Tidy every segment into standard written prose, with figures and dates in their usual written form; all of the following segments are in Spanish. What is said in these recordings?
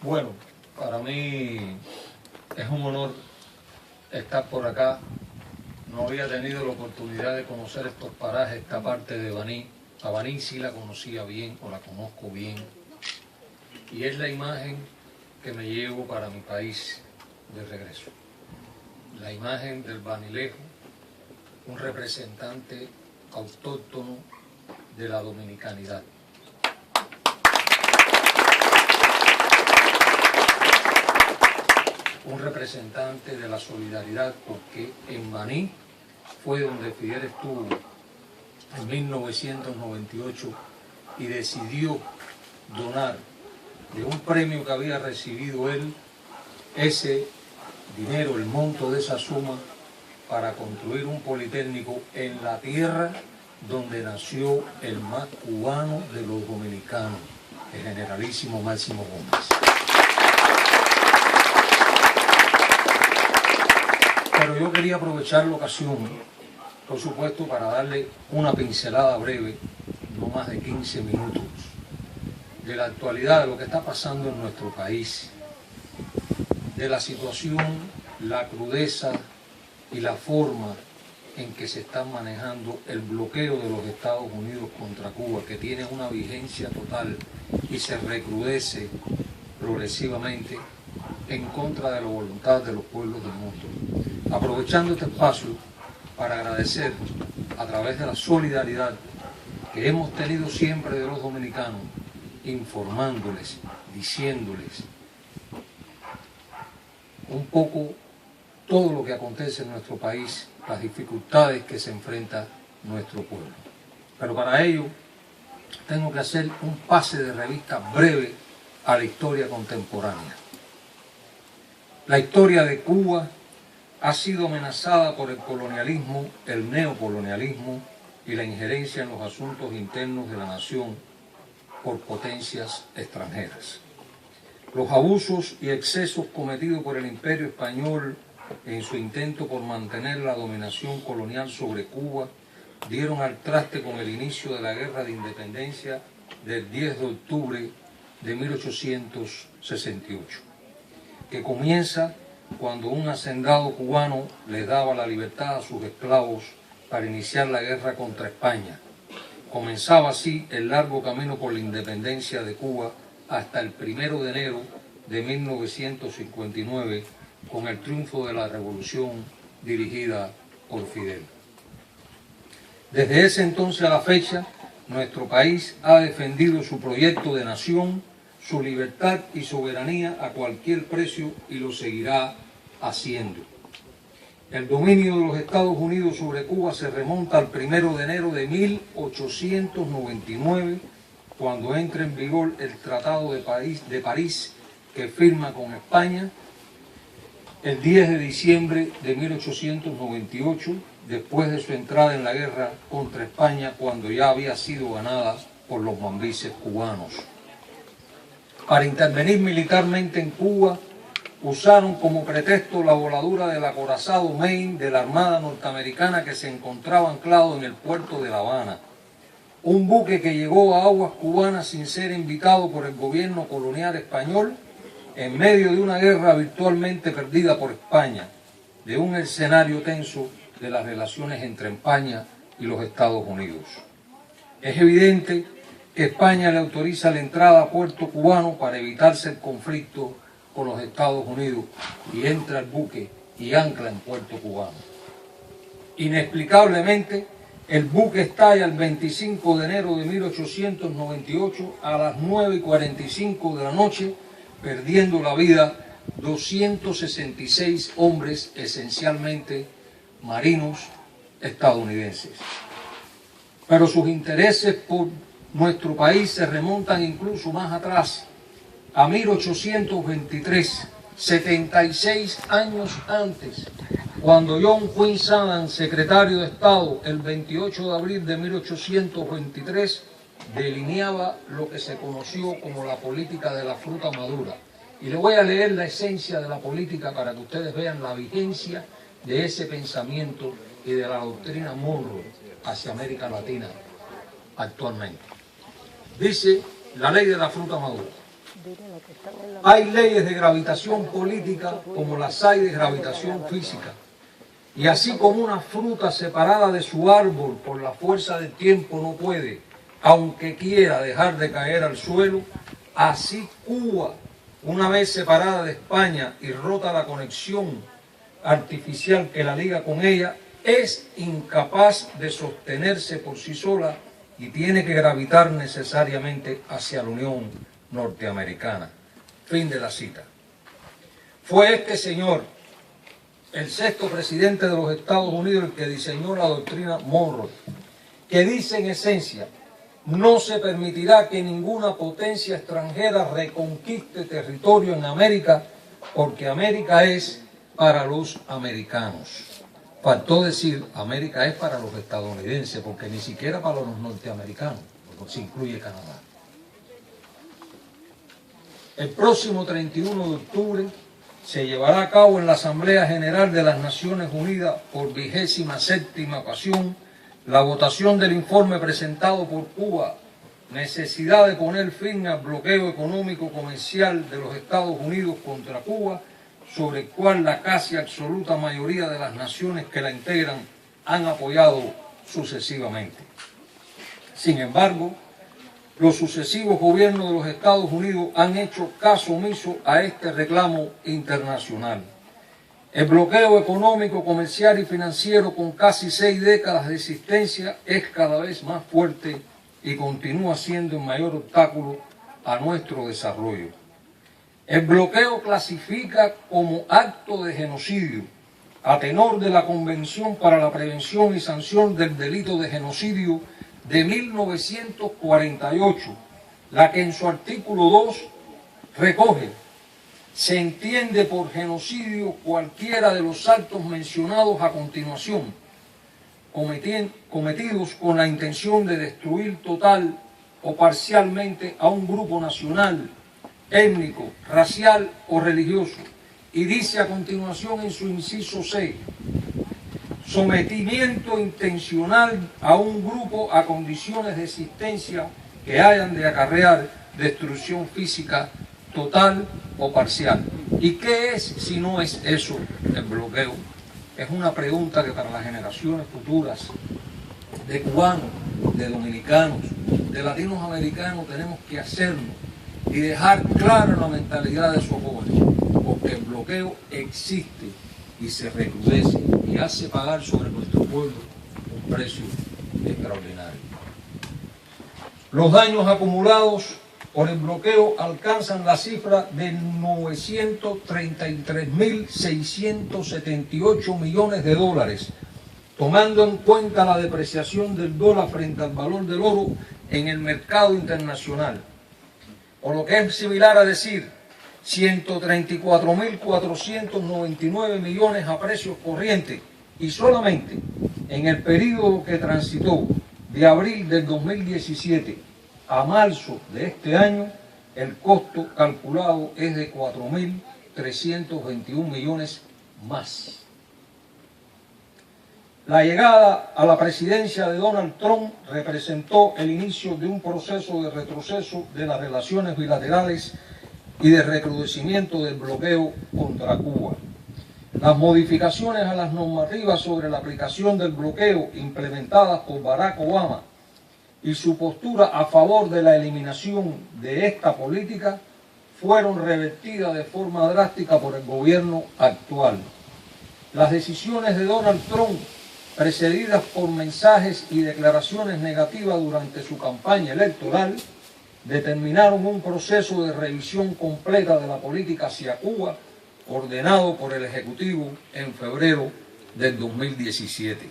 Bueno, para mí es un honor estar por acá. No había tenido la oportunidad de conocer estos parajes, esta parte de Baní. A Baní sí la conocía bien o la conozco bien. Y es la imagen que me llevo para mi país de regreso. La imagen del banilejo, un representante autóctono de la dominicanidad. Un representante de la solidaridad, porque en Baní fue donde Fidel estuvo en 1998 y decidió donar de un premio que había recibido él ese dinero, el monto de esa suma, para construir un politécnico en la tierra donde nació el más cubano de los dominicanos, el generalísimo Máximo Gómez. Pero yo quería aprovechar la ocasión, por supuesto, para darle una pincelada breve, no más de 15 minutos, de la actualidad, de lo que está pasando en nuestro país, de la situación, la crudeza y la forma en que se está manejando el bloqueo de los Estados Unidos contra Cuba, que tiene una vigencia total y se recrudece progresivamente en contra de la voluntad de los pueblos del mundo. Aprovechando este espacio para agradecer a través de la solidaridad que hemos tenido siempre de los dominicanos, informándoles, diciéndoles un poco todo lo que acontece en nuestro país, las dificultades que se enfrenta nuestro pueblo. Pero para ello tengo que hacer un pase de revista breve a la historia contemporánea. La historia de Cuba ha sido amenazada por el colonialismo, el neocolonialismo y la injerencia en los asuntos internos de la nación por potencias extranjeras. Los abusos y excesos cometidos por el Imperio Español en su intento por mantener la dominación colonial sobre Cuba dieron al traste con el inicio de la Guerra de Independencia del 10 de octubre de 1868, que comienza cuando un hacendado cubano le daba la libertad a sus esclavos para iniciar la guerra contra España. Comenzaba así el largo camino por la independencia de Cuba hasta el 1 de enero de 1959, con el triunfo de la revolución dirigida por Fidel. Desde ese entonces a la fecha, nuestro país ha defendido su proyecto de nación, su libertad y soberanía a cualquier precio y lo seguirá haciendo. El dominio de los Estados Unidos sobre Cuba se remonta al 1 de enero de 1899, cuando entra en vigor el Tratado de París que firma con España, el 10 de diciembre de 1898, después de su entrada en la guerra contra España, cuando ya había sido ganada por los mambises cubanos. Para intervenir militarmente en Cuba, usaron como pretexto la voladura del acorazado Maine de la Armada norteamericana que se encontraba anclado en el puerto de La Habana. Un buque que llegó a aguas cubanas sin ser invitado por el gobierno colonial español, en medio de una guerra virtualmente perdida por España, de un escenario tenso de las relaciones entre España y los Estados Unidos. Es evidente que España le autoriza la entrada a puerto cubano para evitarse el conflicto con los Estados Unidos, y entra el buque y ancla en puerto cubano. Inexplicablemente, el buque estalla el 25 de enero de 1898 a las 9:45 de la noche, perdiendo la vida 266 hombres, esencialmente marinos estadounidenses. Pero sus intereses por nuestro país se remontan incluso más atrás, a 1823, 76 años antes, cuando John Quincy Adams, secretario de Estado, el 28 de abril de 1823, delineaba lo que se conoció como la política de la fruta madura. Y le voy a leer la esencia de la política para que ustedes vean la vigencia de ese pensamiento y de la doctrina Monroe hacia América Latina actualmente. Dice la ley de la fruta madura: Hay leyes de gravitación política como las hay de gravitación física. Y así como una fruta separada de su árbol por la fuerza del tiempo no puede, aunque quiera, dejar de caer al suelo, así Cuba, una vez separada de España y rota la conexión artificial que la liga con ella, es incapaz de sostenerse por sí sola y tiene que gravitar necesariamente hacia la Unión Norteamericana. Fin de la cita. Fue este señor, el sexto presidente de los Estados Unidos, el que diseñó la doctrina Monroe, que dice en esencia: no se permitirá que ninguna potencia extranjera reconquiste territorio en América, porque América es para los americanos. Faltó decir, América es para los estadounidenses, porque ni siquiera para los norteamericanos, porque se incluye Canadá. El próximo 31 de octubre se llevará a cabo en la Asamblea General de las Naciones Unidas, por 27ª ocasión, la votación del informe presentado por Cuba, necesidad de poner fin al bloqueo económico comercial de los Estados Unidos contra Cuba, sobre el cual la casi absoluta mayoría de las naciones que la integran han apoyado sucesivamente. Sin embargo, los sucesivos gobiernos de los Estados Unidos han hecho caso omiso a este reclamo internacional. El bloqueo económico, comercial y financiero, con casi 6 décadas de existencia, es cada vez más fuerte y continúa siendo el mayor obstáculo a nuestro desarrollo. El bloqueo clasifica como acto de genocidio, a tenor de la Convención para la Prevención y Sanción del Delito de Genocidio de 1948, la que en su artículo 2 recoge: se entiende por genocidio cualquiera de los actos mencionados a continuación, cometidos con la intención de destruir total o parcialmente a un grupo nacional, étnico, racial o religioso. Y dice a continuación en su inciso C: sometimiento intencional a un grupo a condiciones de existencia que hayan de acarrear destrucción física total o parcial. ¿Y qué es si no es eso el bloqueo? Es una pregunta que para las generaciones futuras de cubanos, de dominicanos, de latinos-americanos tenemos que hacernos y dejar clara la mentalidad de esos jóvenes, porque el bloqueo existe y se recrudece y hace pagar sobre nuestro pueblo un precio extraordinario. Los daños acumulados por el bloqueo alcanzan la cifra de 933.678 millones de dólares, tomando en cuenta la depreciación del dólar frente al valor del oro en el mercado internacional. O lo que es similar a decir 134.499 millones a precios corrientes, y solamente en el periodo que transitó de abril del 2017 a marzo de este año, el costo calculado es de 4.321 millones más. La llegada a la presidencia de Donald Trump representó el inicio de un proceso de retroceso de las relaciones bilaterales y de recrudecimiento del bloqueo contra Cuba. Las modificaciones a las normativas sobre la aplicación del bloqueo implementadas por Barack Obama y su postura a favor de la eliminación de esta política fueron revertidas de forma drástica por el gobierno actual. Las decisiones de Donald Trump, precedidas por mensajes y declaraciones negativas durante su campaña electoral, determinaron un proceso de revisión completa de la política hacia Cuba, ordenado por el Ejecutivo en febrero del 2017.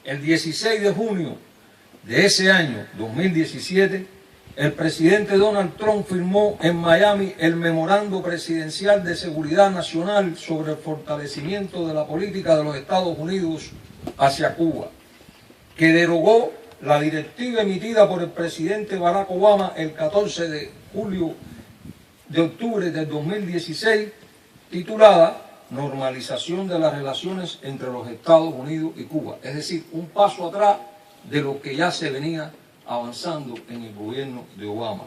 El 16 de junio de ese año, 2017, el presidente Donald Trump firmó en Miami el Memorando Presidencial de Seguridad Nacional sobre el fortalecimiento de la política de los Estados Unidos hacia Cuba, que derogó la directiva emitida por el presidente Barack Obama el 14 de octubre del 2016, titulada Normalización de las relaciones entre los Estados Unidos y Cuba. Es decir, un paso atrás de lo que ya se venía avanzando en el gobierno de Obama.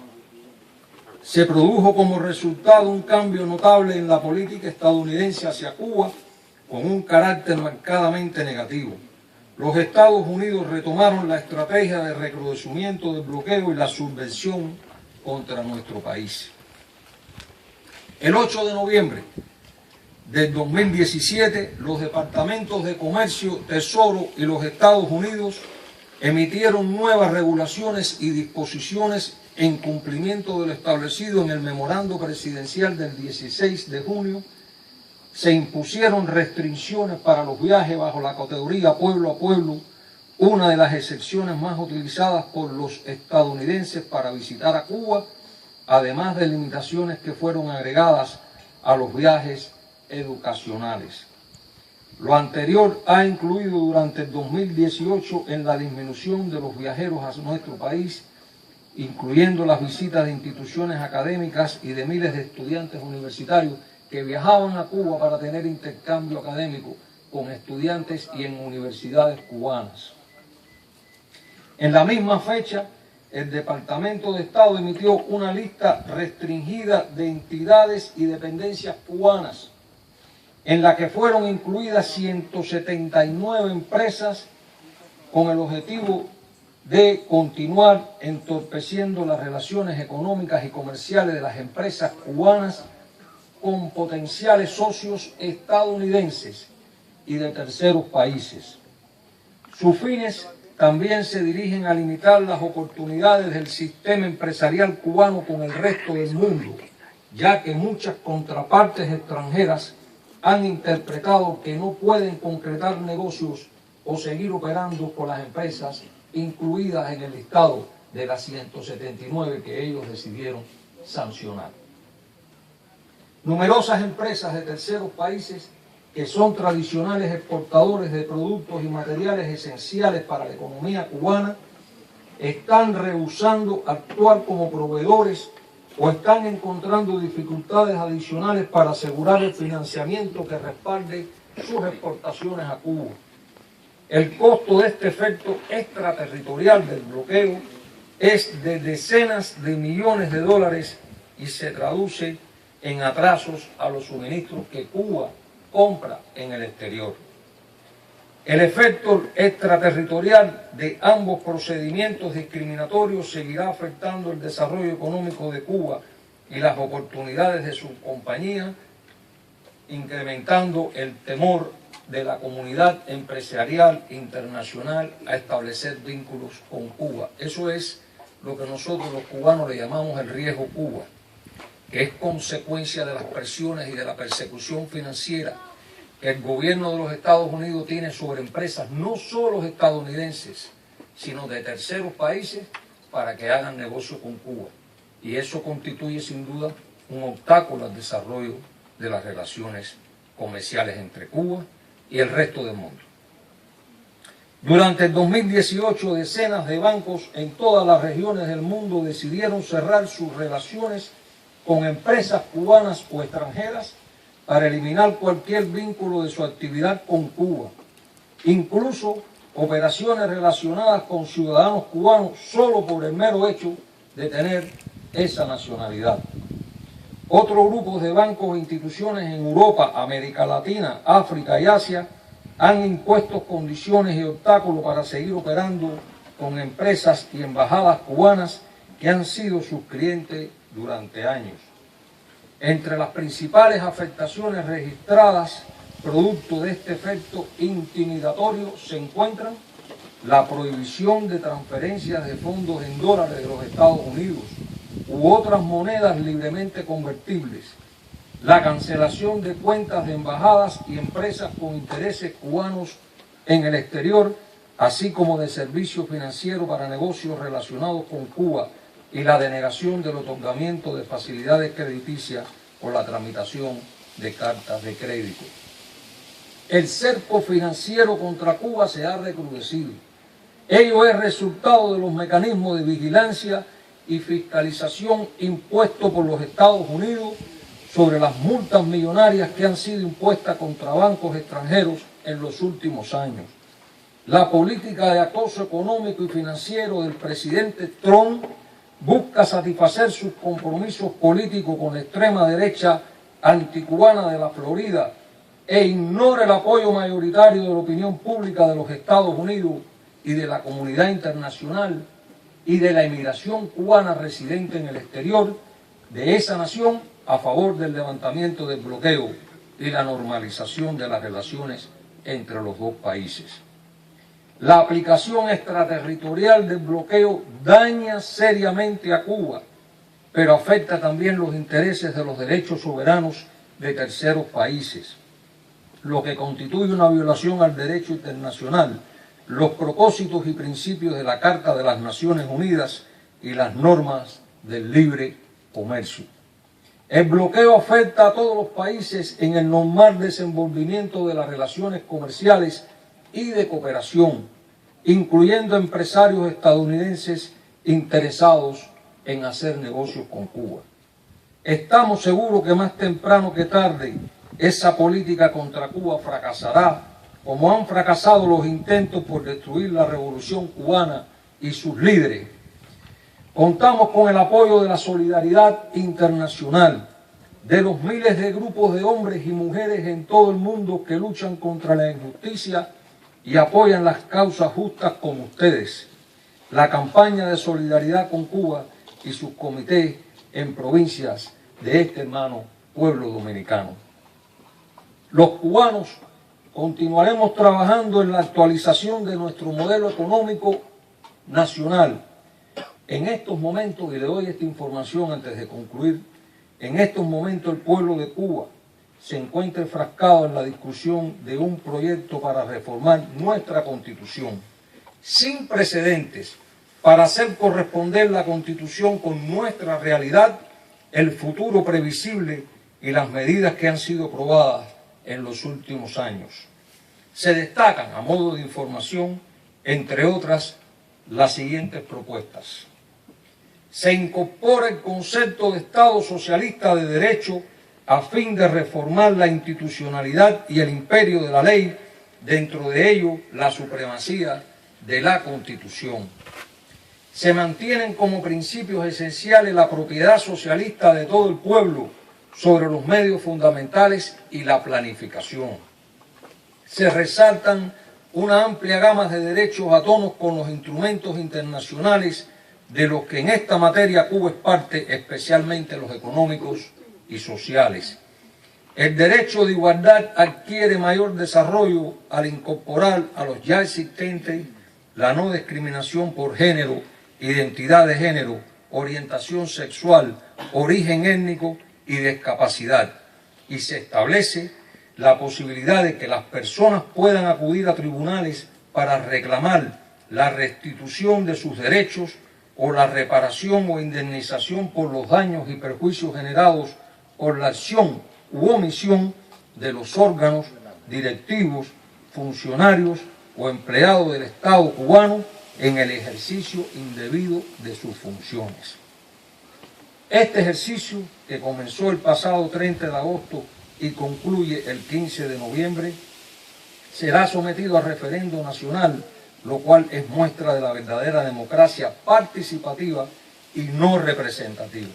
se produjo como resultado un cambio notable en la política estadounidense hacia Cuba, con un carácter marcadamente negativo. Los Estados Unidos retomaron la estrategia de recrudecimiento del bloqueo y la subversión contra nuestro país. El 8 de noviembre del 2017, los departamentos de Comercio, Tesoro y los Estados Unidos emitieron nuevas regulaciones y disposiciones en cumplimiento de lo establecido en el memorando presidencial del 16 de junio. Se impusieron restricciones para los viajes bajo la categoría pueblo a pueblo, una de las excepciones más utilizadas por los estadounidenses para visitar a Cuba, además de limitaciones que fueron agregadas a los viajes educacionales. Lo anterior ha incluido durante el 2018 en la disminución de los viajeros a nuestro país, incluyendo las visitas de instituciones académicas y de miles de estudiantes universitarios que viajaban a Cuba para tener intercambio académico con estudiantes y en universidades cubanas. En la misma fecha, el Departamento de Estado emitió una lista restringida de entidades y dependencias cubanas, en la que fueron incluidas 179 empresas con el objetivo de continuar entorpeciendo las relaciones económicas y comerciales de las empresas cubanas con potenciales socios estadounidenses y de terceros países. Sus fines también se dirigen a limitar las oportunidades del sistema empresarial cubano con el resto del mundo, ya que muchas contrapartes extranjeras han interpretado que no pueden concretar negocios o seguir operando con las empresas incluidas en el listado de las 179 que ellos decidieron sancionar. Numerosas empresas de terceros países que son tradicionales exportadores de productos y materiales esenciales para la economía cubana están rehusando actuar como proveedores o están encontrando dificultades adicionales para asegurar el financiamiento que respalde sus exportaciones a Cuba. El costo de este efecto extraterritorial del bloqueo es de decenas de millones de dólares y se traduce en atrasos a los suministros que Cuba compra en el exterior. El efecto extraterritorial de ambos procedimientos discriminatorios seguirá afectando el desarrollo económico de Cuba y las oportunidades de su compañía, incrementando el temor de la comunidad empresarial internacional a establecer vínculos con Cuba. Eso es lo que nosotros los cubanos le llamamos el riesgo Cuba, que es consecuencia de las presiones y de la persecución financiera que el gobierno de los Estados Unidos tiene sobre empresas no solo estadounidenses, sino de terceros países para que hagan negocio con Cuba. Y eso constituye sin duda un obstáculo al desarrollo de las relaciones comerciales entre Cuba y el resto del mundo. Durante el 2018, decenas de bancos en todas las regiones del mundo decidieron cerrar sus relaciones con empresas cubanas o extranjeras para eliminar cualquier vínculo de su actividad con Cuba, incluso operaciones relacionadas con ciudadanos cubanos solo por el mero hecho de tener esa nacionalidad. Otros grupos de bancos e instituciones en Europa, América Latina, África y Asia han impuesto condiciones y obstáculos para seguir operando con empresas y embajadas cubanas que han sido sus clientes durante años. Entre las principales afectaciones registradas producto de este efecto intimidatorio se encuentran la prohibición de transferencias de fondos en dólares de los Estados Unidos u otras monedas libremente convertibles, la cancelación de cuentas de embajadas y empresas con intereses cubanos en el exterior, así como de servicios financieros para negocios relacionados con Cuba y la denegación del otorgamiento de facilidades crediticias por la tramitación de cartas de crédito. El cerco financiero contra Cuba se ha recrudecido. Ello es resultado de los mecanismos de vigilancia y fiscalización impuestos por los Estados Unidos sobre las multas millonarias que han sido impuestas contra bancos extranjeros en los últimos años. La política de acoso económico y financiero del presidente Trump busca satisfacer sus compromisos políticos con la extrema derecha anticubana de la Florida e ignora el apoyo mayoritario de la opinión pública de los Estados Unidos y de la comunidad internacional y de la emigración cubana residente en el exterior de esa nación a favor del levantamiento del bloqueo y la normalización de las relaciones entre los dos países. La aplicación extraterritorial del bloqueo daña seriamente a Cuba, pero afecta también los intereses de los derechos soberanos de terceros países, lo que constituye una violación al derecho internacional, los propósitos y principios de la Carta de las Naciones Unidas y las normas del libre comercio. El bloqueo afecta a todos los países en el normal desenvolvimiento de las relaciones comerciales y de cooperación, incluyendo empresarios estadounidenses interesados en hacer negocios con Cuba. Estamos seguros que más temprano que tarde esa política contra Cuba fracasará, como han fracasado los intentos por destruir la revolución cubana y sus líderes. Contamos con el apoyo de la solidaridad internacional, de los miles de grupos de hombres y mujeres en todo el mundo que luchan contra la injusticia y apoyan las causas justas como ustedes, la campaña de solidaridad con Cuba y sus comités en provincias de este hermano pueblo dominicano. Los cubanos continuaremos trabajando en la actualización de nuestro modelo económico nacional. En estos momentos, y le doy esta información antes de concluir, en estos momentos el pueblo de Cuba se encuentra enfrascado en la discusión de un proyecto para reformar nuestra Constitución, sin precedentes, para hacer corresponder la Constitución con nuestra realidad, el futuro previsible y las medidas que han sido aprobadas en los últimos años. Se destacan, a modo de información, entre otras, las siguientes propuestas. Se incorpora el concepto de Estado socialista de derecho a fin de reformar la institucionalidad y el imperio de la ley, dentro de ello la supremacía de la Constitución. Se mantienen como principios esenciales la propiedad socialista de todo el pueblo sobre los medios fundamentales y la planificación. Se resaltan una amplia gama de derechos a tono con los instrumentos internacionales de los que en esta materia Cuba es parte, especialmente los económicos y sociales. El derecho de igualdad adquiere mayor desarrollo al incorporar a los ya existentes la no discriminación por género, identidad de género, orientación sexual, origen étnico y discapacidad. Y se establece la posibilidad de que las personas puedan acudir a tribunales para reclamar la restitución de sus derechos o la reparación o indemnización por los daños y perjuicios generados por la acción u omisión de los órganos directivos, funcionarios o empleados del Estado cubano en el ejercicio indebido de sus funciones. Este ejercicio, que comenzó el pasado 30 de agosto y concluye el 15 de noviembre, será sometido a referendo nacional, lo cual es muestra de la verdadera democracia participativa y no representativa.